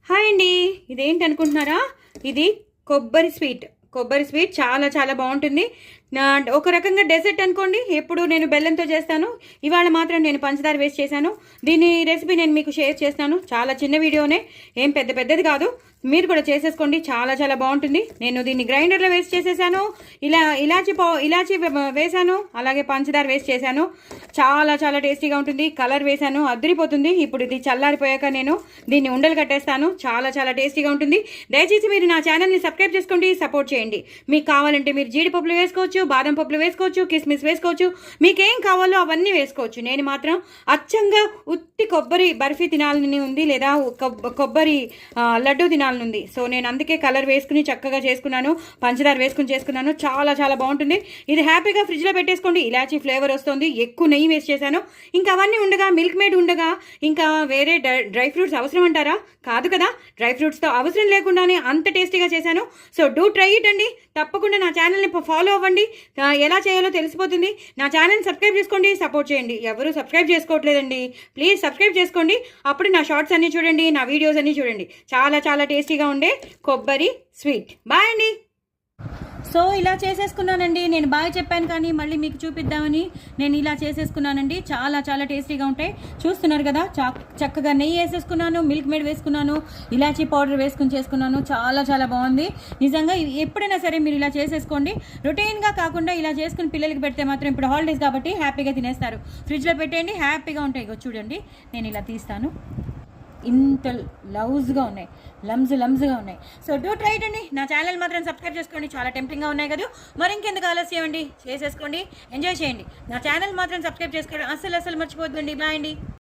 Hi అండి. ఇదేంటి అనుకుంటున్నారా? ఇది కొబ్బరి స్వీట్ చాలా చాలా బాగుంటుంది. ఒక రకంగా డెజర్ట్ అనుకోండి. ఎప్పుడు నేను బెల్లంతో చేస్తాను, ఇవాళ మాత్రం నేను పంచదార వేసి చేశాను. దీని రెసిపీ నేను మీకు షేర్ చేస్తాను. చాలా చిన్న వీడియోనే, ఏం పెద్దది కాదు. మీరు కూడా చేసేసుకోండి, చాలా చాలా బాగుంటుంది. నేను దీన్ని గ్రైండర్లో వేసి చేసేసాను. ఇలాచి వేసాను, అలాగే పంచదార వేసి చేశాను. చాలా చాలా టేస్టీగా ఉంటుంది. కలర్ వేసాను, అదిరిపోతుంది. ఇప్పుడు ఇది చల్లారిపోయాక నేను దీన్ని ఉండలు కట్టేస్తాను. చాలా చాలా టేస్టీగా ఉంటుంది. దయచేసి మీరు నా ఛానల్ని సబ్స్క్రైబ్ చేసుకోండి, సపోర్ట్ చేయండి. మీకు కావాలంటే మీరు జీడిపప్పులు వేసుకోవచ్చు, బాదం పప్పులు వేసుకోవచ్చు, కిస్మిస్ వేసుకోవచ్చు. మీకేం కావాలో అవన్నీ వేసుకోవచ్చు. నేను మాత్రం అచ్చంగా ఉత్తి కొబ్బరి బర్ఫీ తినాలని ఉంది, లేదా కొబ్బరి లడ్డు తినాలని ఉంది. సో నేను అందుకే కలర్ వేసుకుని చక్కగా చేసుకున్నాను, పంచదార వేసుకుని చేసుకున్నాను. చాలా చాలా బాగుంటుంది. ఇది హ్యాపీగా ఫ్రిడ్జ్లో పెట్టేసుకోండి. ఇలాచీ ఫ్లేవర్ వస్తుంది. ఎక్కువ నెయ్యి వేస్ట్ చేశాను. ఇంకా అవన్నీ ఉండగా, మిల్క్ మేడ్ ఉండగా ఇంకా వేరే డ్రై ఫ్రూట్స్ అవసరం అంటారా? కాదు కదా. డ్రై ఫ్రూట్స్తో అవసరం లేకుండానే అంత టేస్టీగా చేశాను. సో డూ ట్రై ఇట్ అండి. తప్పకుండా నా ఛానల్ని ఫాలో అవ్వండి. ఎలా చేయాలో తెలిసిపోతుంది. నా ఛానల్ని సబ్స్క్రైబ్ చేసుకోండి, సపోర్ట్ చేయండి. ఎవరు సబ్స్క్రైబ్ చేసుకోవట్లేదండి, ప్లీజ్ సబ్స్క్రైబ్ చేసుకోండి. అప్పుడు నా షార్ట్స్ అన్నీ చూడండి, నా వీడియోస్ అన్నీ చూడండి. చాలా చాలా టేస్టీగా ఉండే కొబ్బరి స్వీట్. బాయ్ అండి. సో ఇలా చేసేసుకున్నానండి. నేను బాగా చెప్పాను కానీ మళ్ళీ మీకు చూపిద్దామని నేను ఇలా చేసేసుకున్నానండి. చాలా చాలా టేస్టీగా ఉంటాయి. చూస్తున్నారు కదా, చక్కగా నెయ్యి వేసేసుకున్నాను, మిల్క్ మేడ్ వేసుకున్నాను, ఇలాచీ పౌడర్ వేసుకుని చేసుకున్నాను. చాలా చాలా బాగుంది నిజంగా. ఎప్పుడైనా సరే మీరు ఇలా చేసేసుకోండి. రొటీన్గా కాకుండా ఇలా చేసుకుని పిల్లలకి పెడితే మాత్రం, ఇప్పుడు హాలిడేస్ కాబట్టి హ్యాపీగా తినేస్తారు. ఫ్రిడ్జ్లో పెట్టేయండి, హ్యాపీగా ఉంటాయి. చూడండి, నేను ఇలా తీస్తాను. ఇంత లౌజ్గా ఉన్నాయి, లమ్స్గా ఉన్నాయి. సో డూ ట్రై ఇట్ అండి. నా ఛానల్ మాత్రం సబ్స్క్రైబ్ చేసుకోండి. చాలా టెంప్టింగ్గా ఉన్నాయి కదా. మరి ఇంకెందుకు ఆలస్యం అండి, చేసేసుకోండి, ఎంజాయ్ చేయండి. నా ఛానల్ మాత్రం సబ్స్క్రైబ్ చేసుకోండి. అస్సలు మర్చిపోద్దండి. బాయ్ అండి.